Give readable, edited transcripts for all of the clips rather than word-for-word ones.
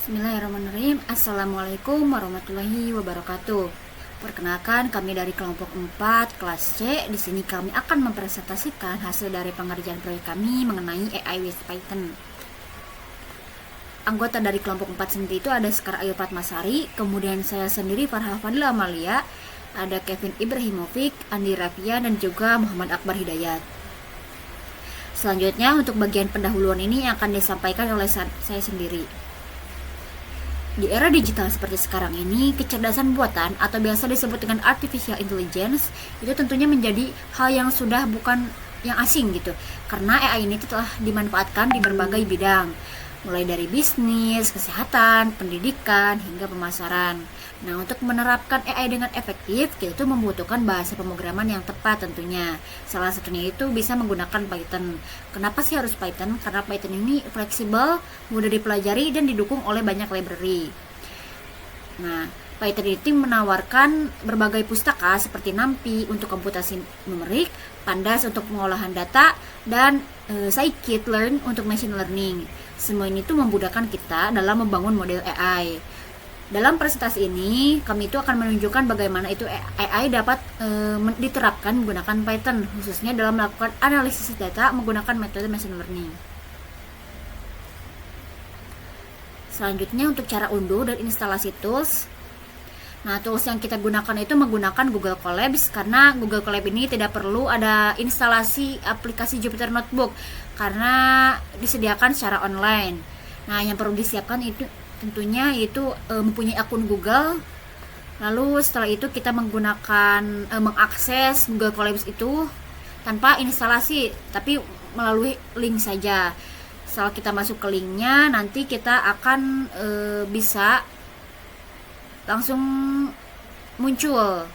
Bismillahirrahmanirrahim. Assalamualaikum warahmatullahi wabarakatuh. Perkenalkan, kami dari kelompok 4 kelas C. Di sini kami akan mempresentasikan hasil dari pengerjaan proyek kami mengenai AI with Python. Anggota dari kelompok 4 sendiri itu ada Sekar Ayu Fatmasari, kemudian saya sendiri Farha Fadila Amalia, ada Kevin Ibrahimovic, Andi Rafia, dan juga Muhammad Akbar Hidayat. Selanjutnya untuk bagian pendahuluan ini akan disampaikan oleh saya sendiri. Di era digital seperti sekarang ini, kecerdasan buatan atau biasa disebut dengan artificial intelligence itu tentunya menjadi hal yang sudah bukan yang asing gitu. Karena AI ini telah dimanfaatkan di berbagai bidang, mulai dari bisnis, kesehatan, pendidikan, hingga pemasaran. Nah, untuk menerapkan AI dengan efektif, kita tuh membutuhkan bahasa pemrograman yang tepat tentunya. Salah satunya itu bisa menggunakan Python. Kenapa sih harus Python? Karena Python ini fleksibel, mudah dipelajari, dan didukung oleh banyak library. Nah, Python itu menawarkan berbagai pustaka seperti NumPy untuk komputasi numerik, Pandas untuk pengolahan data, dan Scikit-learn untuk machine learning. Semua ini tuh memudahkan kita dalam membangun model AI. Dalam presentasi ini, kami itu akan menunjukkan bagaimana itu AI dapat diterapkan menggunakan Python, khususnya dalam melakukan analisis data menggunakan metode machine learning. Selanjutnya untuk cara unduh dan instalasi tools. Nah, tools yang kita gunakan itu menggunakan Google Colabs, karena Google Colab ini tidak perlu ada instalasi aplikasi Jupyter Notebook karena disediakan secara online. Nah, yang perlu disiapkan itu tentunya itu mempunyai akun Google. Lalu setelah itu kita menggunakan mengakses Google Colabs itu tanpa instalasi, tapi melalui link saja. Setelah kita masuk ke linknya, nanti kita akan bisa langsung muncul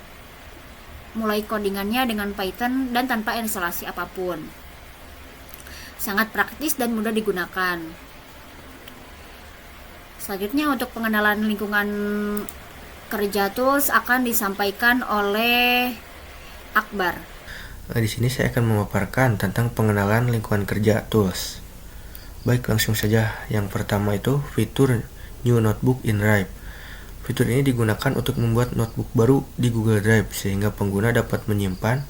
mulai codingannya dengan Python dan tanpa instalasi apapun. Sangat praktis dan mudah digunakan. Selanjutnya untuk pengenalan lingkungan kerja tools akan disampaikan oleh Akbar. Di sini saya akan memaparkan tentang pengenalan lingkungan kerja tools. Baik, langsung saja. Yang pertama itu fitur New Notebook in Drive. Fitur ini digunakan untuk membuat notebook baru di Google Drive sehingga pengguna dapat menyimpan,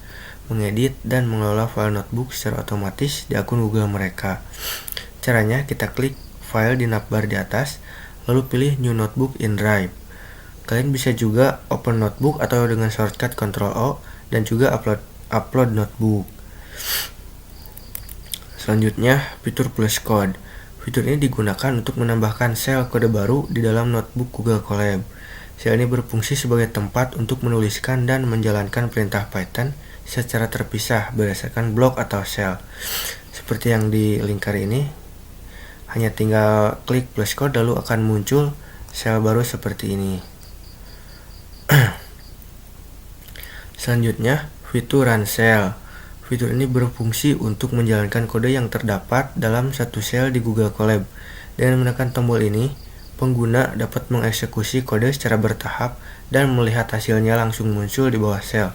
mengedit, dan mengelola file notebook secara otomatis di akun Google mereka. Caranya, kita klik file di navbar di atas, lalu pilih New Notebook in Drive. Kalian bisa juga open notebook atau dengan shortcut Ctrl O dan juga upload notebook. Selanjutnya, fitur plus code. Fitur ini digunakan untuk menambahkan sel kode baru di dalam notebook Google Colab. Sel ini berfungsi sebagai tempat untuk menuliskan dan menjalankan perintah Python secara terpisah berdasarkan blok atau sel. Seperti yang di lingkar ini, hanya tinggal klik plus code lalu akan muncul sel baru seperti ini. Selanjutnya, fitur run cell. Fitur ini berfungsi untuk menjalankan kode yang terdapat dalam satu sel di Google Colab. Dengan menekan tombol ini, pengguna dapat mengeksekusi kode secara bertahap dan melihat hasilnya langsung muncul di bawah sel.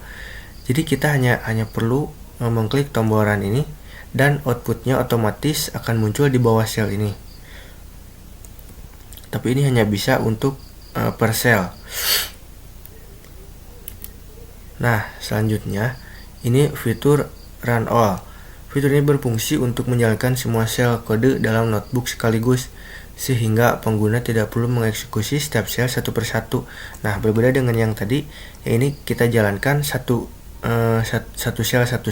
Jadi kita hanya perlu mengklik tombol run ini dan outputnya otomatis akan muncul di bawah sel ini. Tapi ini hanya bisa untuk per sel. Nah, selanjutnya ini fitur run all. Fitur ini berfungsi untuk menjalankan semua sel kode dalam notebook sekaligus sehingga pengguna tidak perlu mengeksekusi setiap sel satu persatu. Nah, berbeda dengan yang tadi, yang ini kita jalankan satu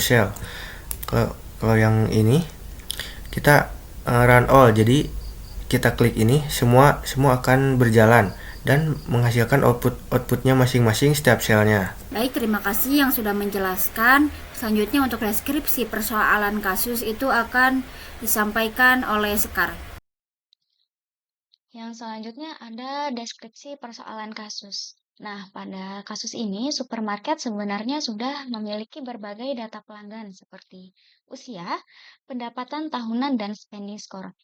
sel. Kalau yang ini kita run all. Jadi kita klik ini semua akan berjalan dan menghasilkan outputnya masing-masing setiap selnya. Baik, terima kasih yang sudah menjelaskan. Selanjutnya untuk deskripsi persoalan kasus itu akan disampaikan oleh Sekar. Yang selanjutnya ada deskripsi persoalan kasus. Nah, pada kasus ini, supermarket sebenarnya sudah memiliki berbagai data pelanggan seperti usia, pendapatan tahunan, dan spending score.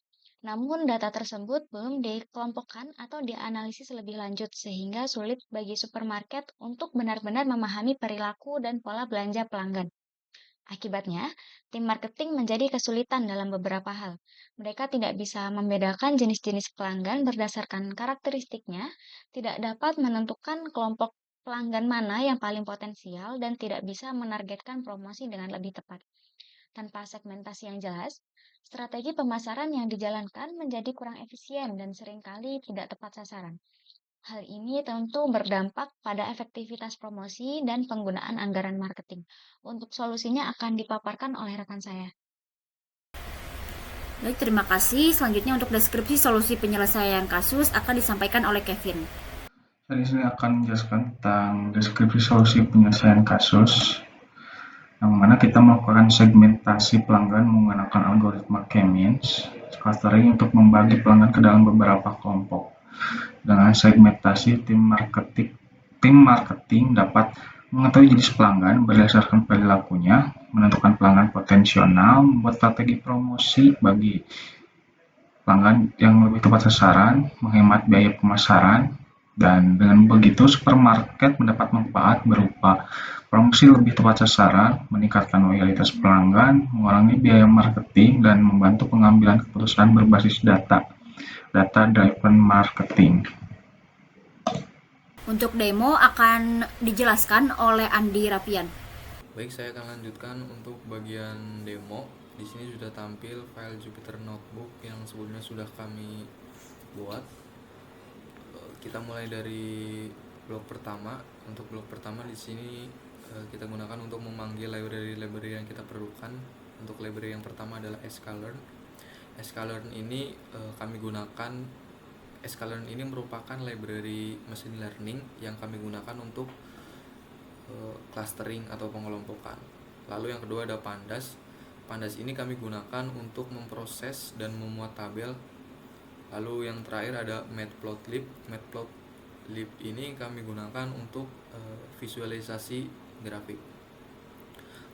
Namun, data tersebut belum dikelompokkan atau dianalisis lebih lanjut sehingga sulit bagi supermarket untuk benar-benar memahami perilaku dan pola belanja pelanggan. Akibatnya, tim marketing menjadi kesulitan dalam beberapa hal. Mereka tidak bisa membedakan jenis-jenis pelanggan berdasarkan karakteristiknya, tidak dapat menentukan kelompok pelanggan mana yang paling potensial, dan tidak bisa menargetkan promosi dengan lebih tepat. Tanpa segmentasi yang jelas, strategi pemasaran yang dijalankan menjadi kurang efisien dan seringkali tidak tepat sasaran. Hal ini tentu berdampak pada efektivitas promosi dan penggunaan anggaran marketing. Untuk solusinya akan dipaparkan oleh rekan saya. Baik, terima kasih. Selanjutnya untuk deskripsi solusi penyelesaian kasus akan disampaikan oleh Kevin. Saya di sini akan menjelaskan tentang deskripsi solusi penyelesaian kasus, yang mana kita melakukan segmentasi pelanggan menggunakan algoritma K-means clustering untuk membagi pelanggan ke dalam beberapa kelompok. Dengan segmentasi, tim marketing dapat mengetahui jenis pelanggan berdasarkan perilakunya, menentukan pelanggan potensial, membuat strategi promosi bagi pelanggan yang lebih tepat sasaran, menghemat biaya pemasaran, dan dengan begitu supermarket mendapat manfaat berupa promosi lebih tepat sasaran, meningkatkan loyalitas pelanggan, mengurangi biaya marketing, dan membantu pengambilan keputusan berbasis data-driven marketing. Untuk demo akan dijelaskan oleh Andi Rapian. Baik, saya akan lanjutkan untuk bagian demo. Di sini sudah tampil file Jupyter Notebook yang sebelumnya sudah kami buat. Kita mulai dari blok pertama. Untuk blok pertama di sini kita gunakan untuk memanggil library yang kita perlukan. Untuk library yang pertama adalah sklearn. Sklearn ini kami gunakan. Sklearn ini merupakan library machine learning yang kami gunakan untuk clustering atau pengelompokan. Lalu yang kedua ada pandas. Pandas ini kami gunakan untuk memproses dan memuat tabel. Lalu yang terakhir ada matplotlib. Matplotlib ini kami gunakan untuk visualisasi grafik.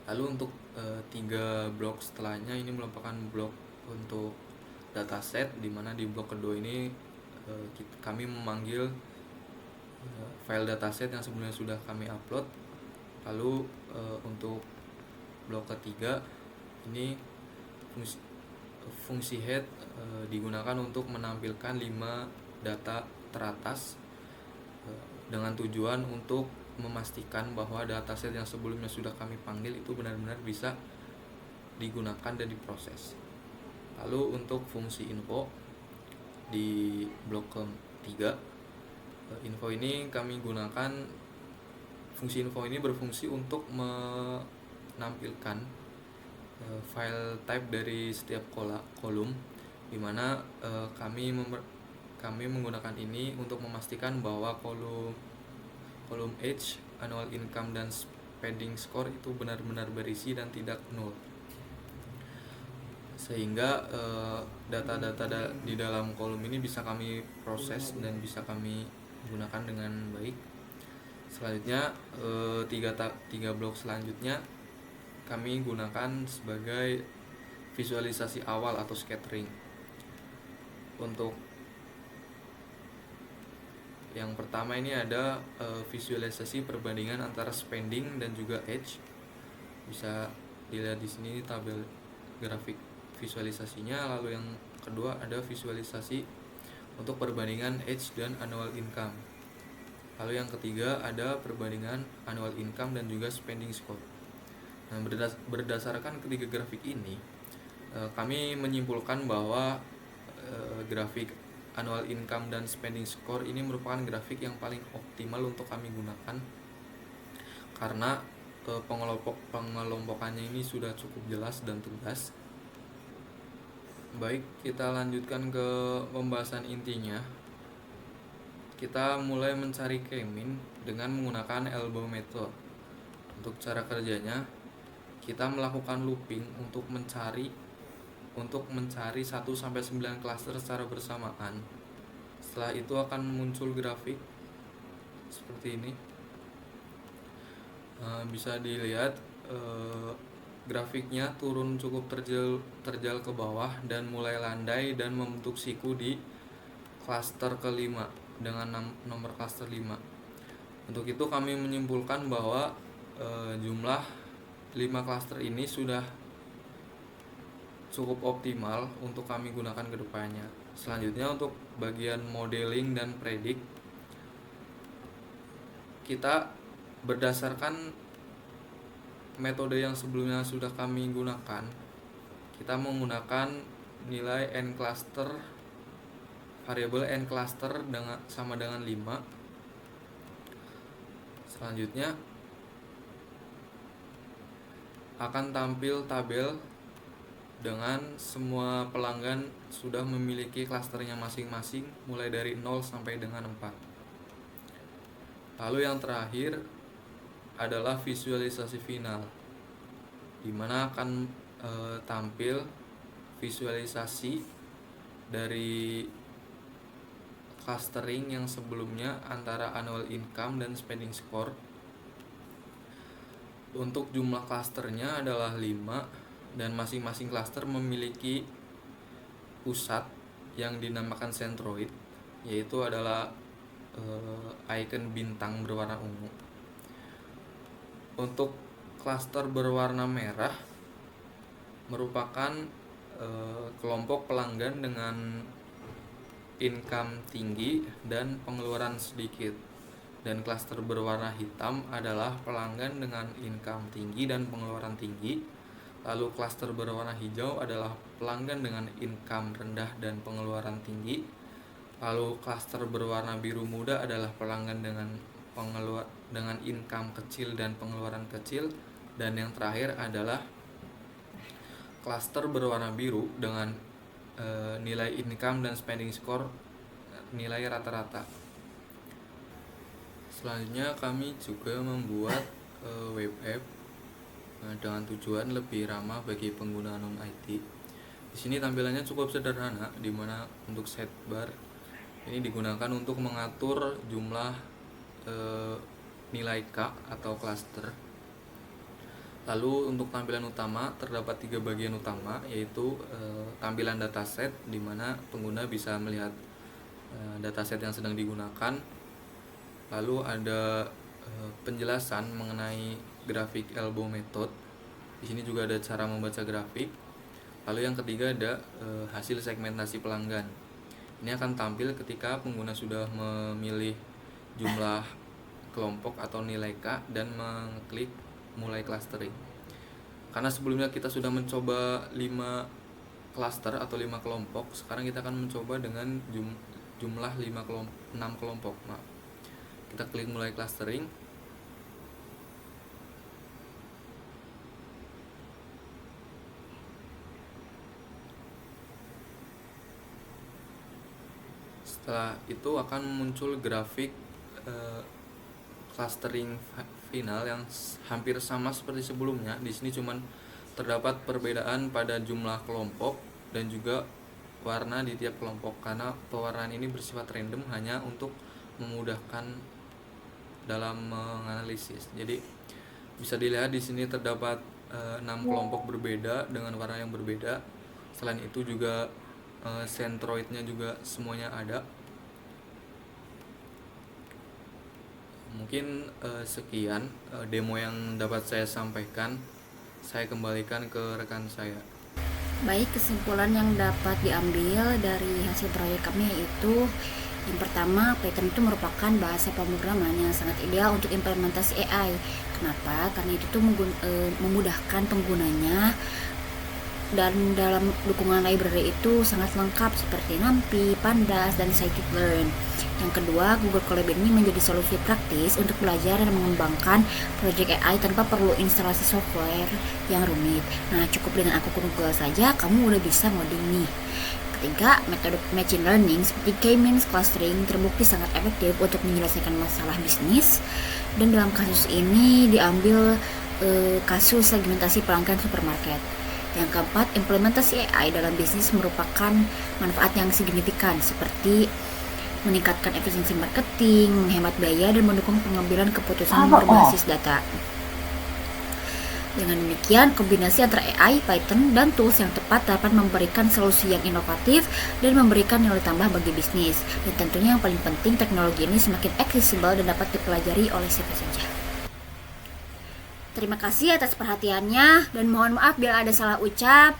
Lalu untuk 3 blok setelahnya ini merupakan blok untuk dataset, di mana di blok kedua ini kami memanggil file dataset yang sebelumnya sudah kami upload. Lalu untuk blok ketiga ini fungsi head digunakan untuk menampilkan 5 data teratas dengan tujuan untuk memastikan bahwa dataset yang sebelumnya sudah kami panggil itu benar-benar bisa digunakan dan diproses. Lalu untuk fungsi info di blok ketiga, info ini kami gunakan. Fungsi info ini berfungsi untuk menampilkan file type dari setiap kolom, di mana kami menggunakan ini untuk memastikan bahwa kolom age, annual income, dan spending score itu benar-benar berisi dan tidak nol, sehingga data-data di dalam kolom ini bisa kami proses dan bisa kami gunakan dengan baik. Selanjutnya 3 blok selanjutnya kami gunakan sebagai visualisasi awal atau scattering. Untuk yang pertama ini ada visualisasi perbandingan antara spending dan juga age. Bisa dilihat di sini tabel grafik visualisasinya. Lalu yang kedua ada visualisasi untuk perbandingan age dan annual income. Lalu yang ketiga ada perbandingan annual income dan juga spending score. Nah, berdasarkan ketiga grafik ini, kami menyimpulkan bahwa grafik annual income dan spending score ini merupakan grafik yang paling optimal untuk kami gunakan, karena pengelompokannya ini sudah cukup jelas dan tegas. Baik, kita lanjutkan ke pembahasan intinya. Kita mulai mencari K-mean dengan menggunakan elbow method. Untuk cara kerjanya, kita melakukan looping untuk mencari 1-9 klaster secara bersamaan. Setelah itu akan muncul grafik seperti ini. Bisa dilihat grafiknya turun cukup terjal ke bawah dan mulai landai dan membentuk siku di klaster kelima dengan nomor klaster 5. Untuk itu kami menyimpulkan bahwa jumlah 5 klaster ini sudah cukup optimal untuk kami gunakan ke depannya. Selanjutnya untuk bagian modeling dan predik, kita berdasarkan metode yang sebelumnya sudah kami gunakan, kita menggunakan nilai n cluster, variabel n cluster sama dengan 5. Selanjutnya akan tampil tabel dengan semua pelanggan sudah memiliki klasternya masing-masing mulai dari 0 sampai dengan 4. Lalu yang terakhir adalah visualisasi final, di mana akan tampil visualisasi dari clustering yang sebelumnya antara annual income dan spending score. Untuk jumlah klasternya adalah 5 dan masing-masing klaster memiliki pusat yang dinamakan centroid, yaitu adalah icon bintang berwarna ungu. Untuk klaster berwarna merah merupakan kelompok pelanggan dengan income tinggi dan pengeluaran sedikit, dan klaster berwarna hitam adalah pelanggan dengan income tinggi dan pengeluaran tinggi. Lalu klaster berwarna hijau adalah pelanggan dengan income rendah dan pengeluaran tinggi. Lalu klaster berwarna biru muda adalah pelanggan dengan income kecil dan pengeluaran kecil. Dan yang terakhir adalah klaster berwarna biru dengan nilai income dan spending score nilai rata-rata. Selanjutnya kami juga membuat web app dengan tujuan lebih ramah bagi pengguna non-IT. Di sini tampilannya cukup sederhana, di mana untuk sidebar ini digunakan untuk mengatur jumlah nilai K atau cluster. Lalu untuk tampilan utama terdapat 3 bagian utama, yaitu tampilan dataset di mana pengguna bisa melihat dataset yang sedang digunakan. Lalu ada penjelasan mengenai grafik elbow method. Di sini juga ada cara membaca grafik. Lalu yang ketiga ada hasil segmentasi pelanggan. Ini akan tampil ketika pengguna sudah memilih jumlah kelompok atau nilai K dan mengklik mulai clustering. Karena sebelumnya kita sudah mencoba 5 cluster atau 5 kelompok, sekarang kita akan mencoba dengan jumlah 6 kelompok. Kita klik mulai clustering. Setelah itu akan muncul grafik clustering final yang hampir sama seperti sebelumnya. Di sini cuman terdapat perbedaan pada jumlah kelompok dan juga warna di tiap kelompok, karena pewarnaan ini bersifat random hanya untuk memudahkan dalam menganalisis. Jadi bisa dilihat di sini terdapat 6 kelompok berbeda dengan warna yang berbeda. Selain itu juga centroidnya juga semuanya ada. Mungkin sekian demo yang dapat saya sampaikan. Saya kembalikan ke rekan saya. Baik, kesimpulan yang dapat diambil dari hasil proyek kami yaitu yang pertama, Python itu merupakan bahasa pemrograman yang sangat ideal untuk implementasi AI. Kenapa? Karena itu tuh memudahkan penggunanya, dan dalam dukungan library itu sangat lengkap seperti NumPy, Pandas, dan Scikit-learn. Yang kedua, Google Colab ini menjadi solusi praktis untuk belajar dan mengembangkan proyek AI tanpa perlu instalasi software yang rumit. Nah, cukup dengan akun Google saja kamu udah bisa ngoding nih. Ketiga, metode machine learning seperti K-means clustering terbukti sangat efektif untuk menyelesaikan masalah bisnis, dan dalam kasus ini diambil kasus segmentasi pelanggan supermarket. Yang keempat, implementasi AI dalam bisnis merupakan manfaat yang signifikan seperti meningkatkan efisiensi marketing, menghemat biaya, dan mendukung pengambilan keputusan berbasis data. Dengan demikian, kombinasi antara AI, Python, dan tools yang tepat dapat memberikan solusi yang inovatif dan memberikan nilai tambah bagi bisnis. Dan tentunya yang paling penting, teknologi ini semakin aksesibel dan dapat dipelajari oleh siapa saja. Terima kasih atas perhatiannya dan mohon maaf bila ada salah ucap.